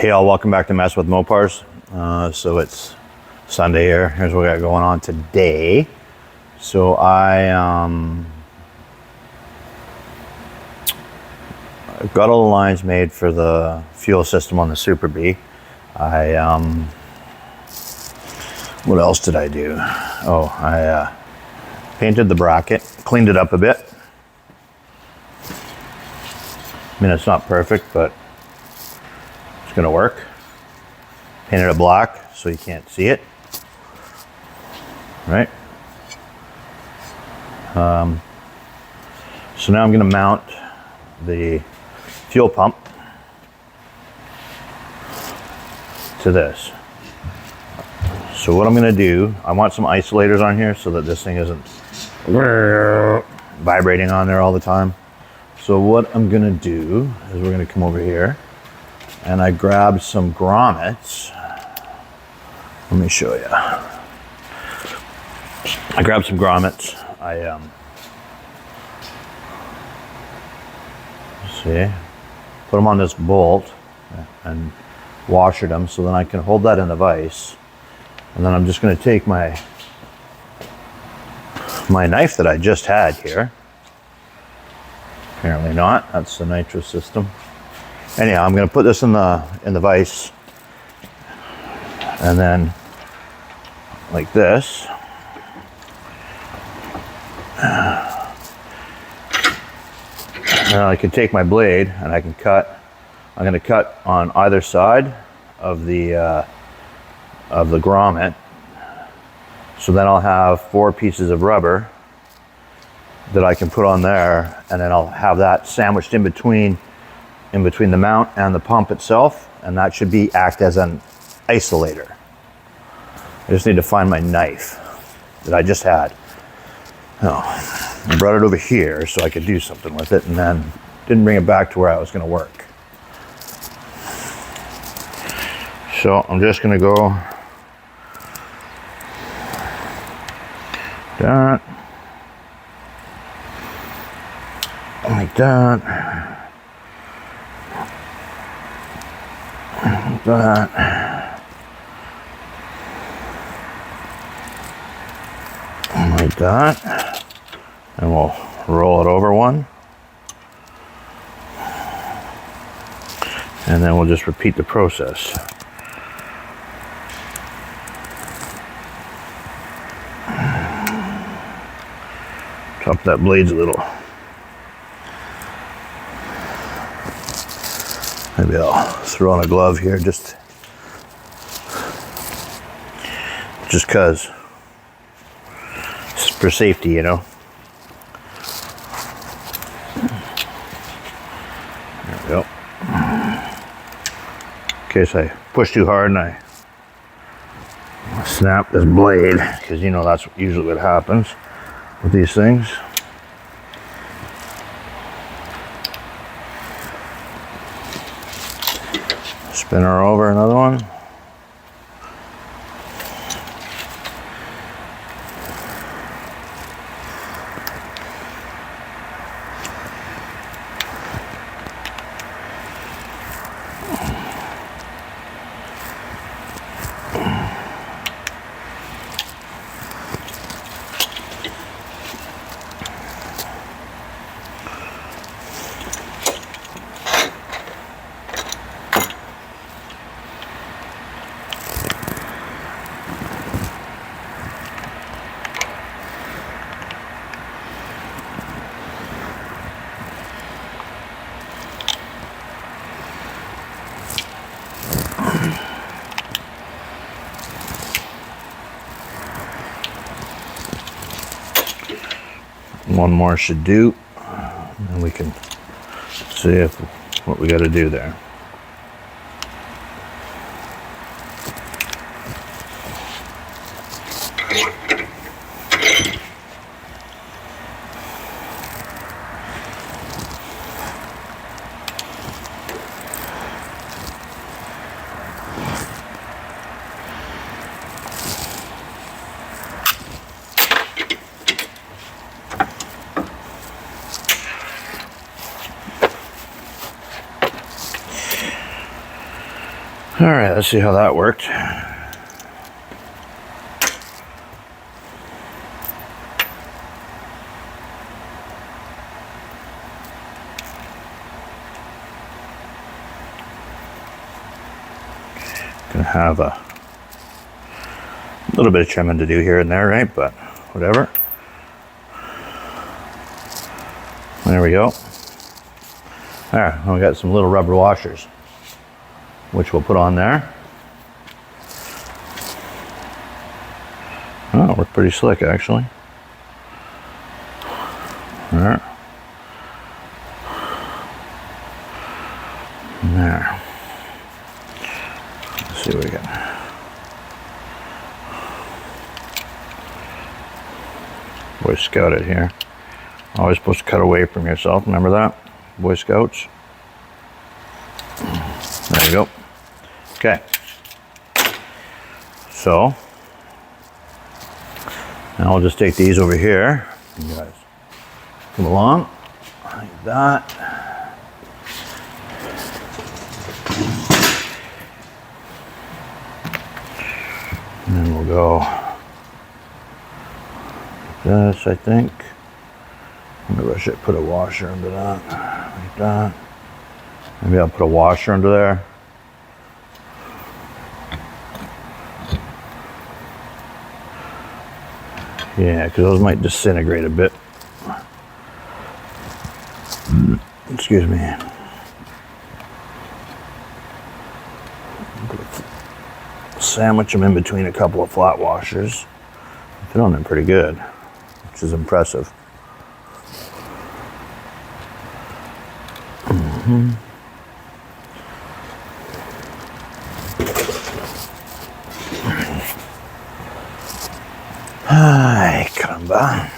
Hey all, welcome back to Mess with Mopars. So it's Sunday here. Here's what we got going on today. So I've got all the lines made for the fuel system on the Super Bee. What else did I do? Oh, I painted the bracket, cleaned it up a bit. I mean, it's not perfect, but it's gonna work. Painted it black so you can't see it, right? So now I'm gonna mount the fuel pump to this. So what I'm gonna do, I want some isolators on here so that this thing isn't vibrating on there all the time. So what I'm gonna do is we're gonna come over here and I grabbed some grommets. Let me show you. I grabbed some grommets. See, put them on this bolt and washer them so then I can hold that in the vise. And then I'm just going to take my knife that I just had here. Apparently not. That's the nitrous system. Anyhow, I'm going to put this in the vise, and then like this. And I can take my blade and I can cut. I'm going to cut on either side of the grommet. So then I'll have 4 pieces of rubber that I can put on there, and then I'll have that sandwiched in between the mount and the pump itself, and that should act as an isolator. I just need to find my knife that I just had. Oh, I brought it over here so I could do something with it, and then didn't bring it back to where I was going to work. So I'm just going to go that, like that, like that, like that, and we'll roll it over one, and then we'll just repeat the process. Top that blade's a little. Maybe I'll throw on a glove here just cause. It's for safety, you know. There we go. In case I push too hard and I snap this blade, because you know that's usually what happens with these things. Spin her over, another one. One more should do, and we can see what we got to do there. All right, let's see how that worked. Gonna have a little bit of trimming to do here and there, right? But whatever. There we go. All right, we got some little rubber washers, which we'll put on there. Oh, we're pretty slick actually. All right. There. Let's see what we got. Boy Scout it here. Always supposed to cut away from yourself. Remember that, Boy Scouts? There you go. Okay. So now I'll just take these over here. You guys come along like that. And then we'll go like this, I think. Maybe I should put a washer under that, like that. Maybe I'll put a washer under there. Yeah, because those might disintegrate a bit. Excuse me. Sandwich them in between a couple of flat washers. Fit on them pretty good, which is impressive. Ay, caramba.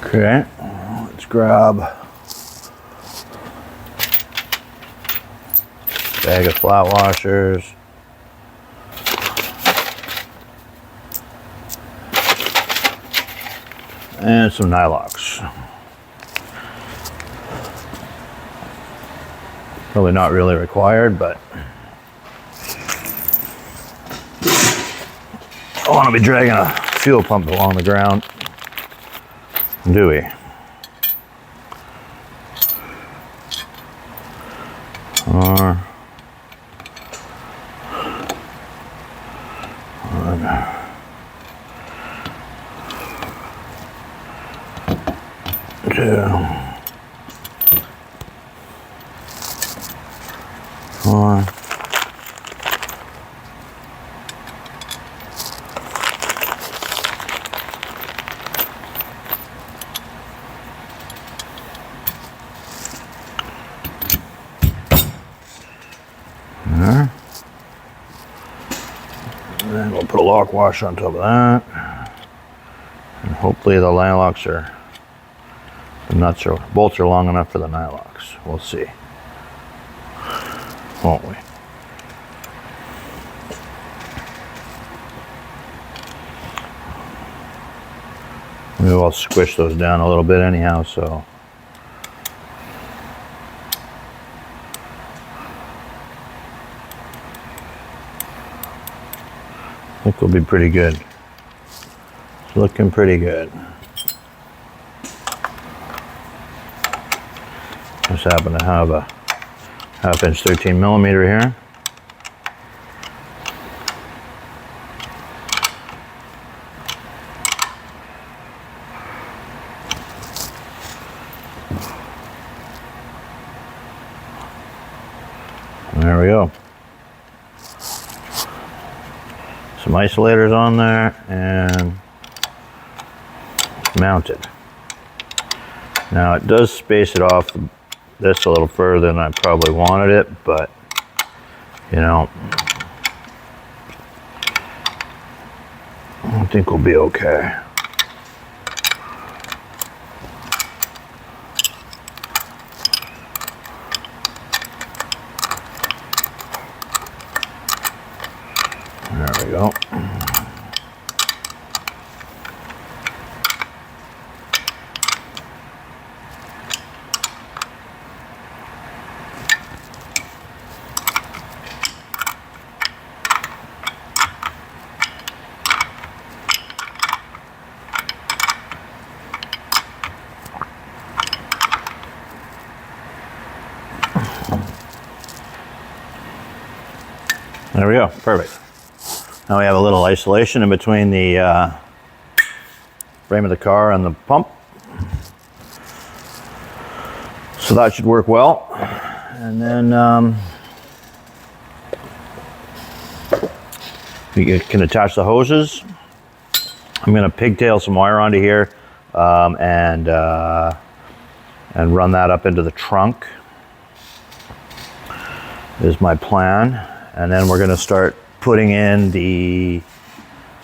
Okay, let's grab a bag of flat washers. And some Nylox. Probably not really required, but I don't want to be dragging a fuel pump along the ground, do we? There. And then we'll put a lock washer on top of that. And hopefully the Nylox are, the nuts or bolts are long enough for the Nylox. We'll see. Won't we? Maybe I'll squish those down a little bit anyhow, so. I think we'll be pretty good. It's looking pretty good. Just happen to have a 1/2 inch 13 millimeter here. There we go. Some isolators on there and mounted. Now it does space it off this a little further than I probably wanted it, but you know, I think we'll be okay. There we go. There we go, perfect. Now we have a little isolation in between the frame of the car and the pump. So that should work well. And then you can attach the hoses. I'm gonna pigtail some wire onto here and run that up into the trunk is my plan. And then we're gonna start putting in the,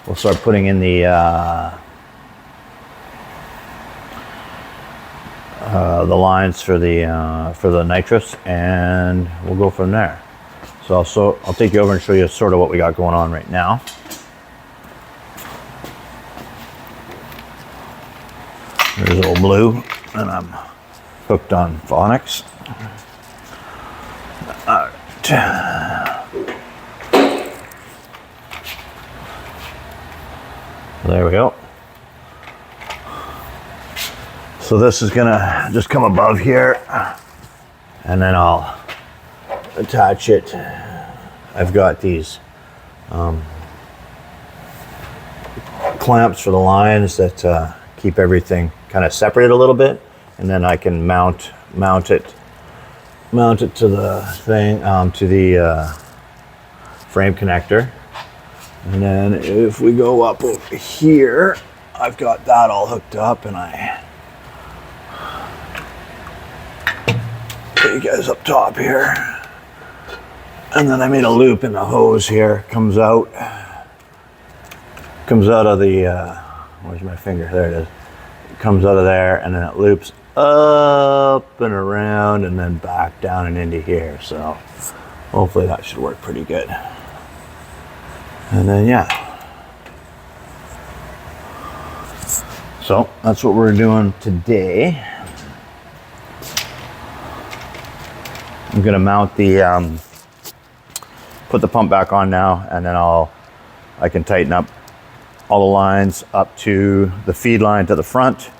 the lines for the nitrous, and we'll go from there. So I'll take you over and show you sort of what we got going on right now. There's old Blue, and I'm hooked on phonics. All right. There we go. So this is gonna just come above here, and then I'll attach it. I've got these clamps for the lines that keep everything kind of separated a little bit, and then I can mount it to the thing, to the frame connector. And then if we go up over here, I've got that all hooked up, and I put you guys up top here. And then I made a loop in the hose here, comes out of the, where's my finger? There it is. It comes out of there, and then it loops up and around and then back down and into here. So hopefully that should work pretty good. And then, yeah. So that's what we're doing today. I'm gonna mount the, put the pump back on now, and then I can tighten up all the lines up to the feed line to the front.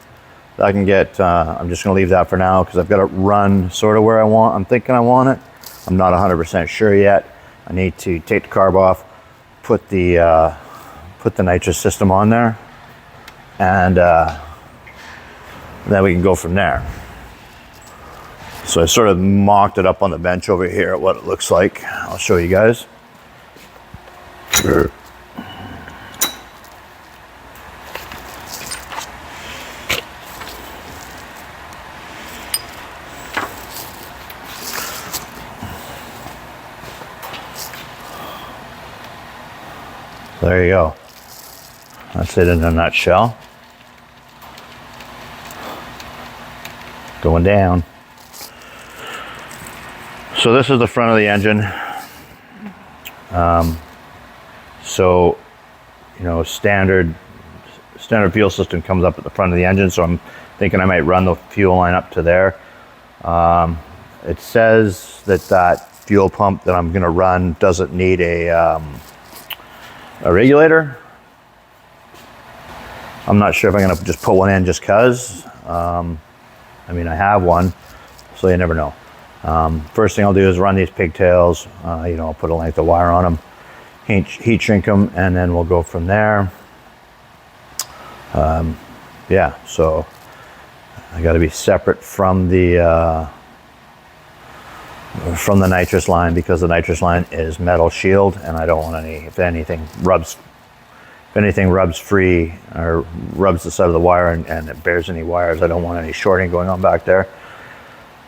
I can get, I'm just gonna leave that for now because I've got it run sort of where I'm thinking I want it. I'm not 100% sure yet. I need to take the carb off, put the nitrous system on there, and then we can go from there. So I sort of mocked it up on the bench over here at what it looks like. I'll show you guys. There you go. That's it in a nutshell. Going down. So this is the front of the engine. So, you know, standard fuel system comes up at the front of the engine. So I'm thinking I might run the fuel line up to there. It says that fuel pump that I'm going to run doesn't need a regulator. I'm not sure if I'm going to just put one in just cause. I mean, I have one, so you never know. First thing I'll do is run these pigtails. You know, I'll put a length of wire on them, heat shrink them, and then we'll go from there. Yeah, so I got to be separate from the nitrous line because the nitrous line is metal shield, and I don't want any. If anything rubs free or rubs the side of the wire and it bears any wires, I don't want any shorting going on back there.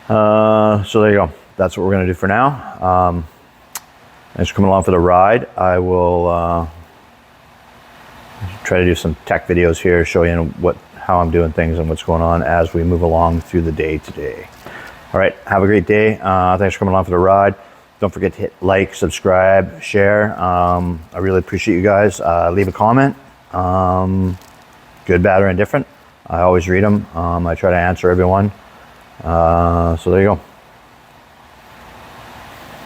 So there you go. That's what we're going to do for now. Thanks for coming along for the ride. I will try to do some tech videos here, show you how I'm doing things and what's going on as we move along through the day today. All right, have a great day. Thanks for coming along for the ride. Don't forget to hit like, subscribe, share. I really appreciate you guys. Leave a comment, good, bad, or indifferent. I always read them. I try to answer everyone. So there you go.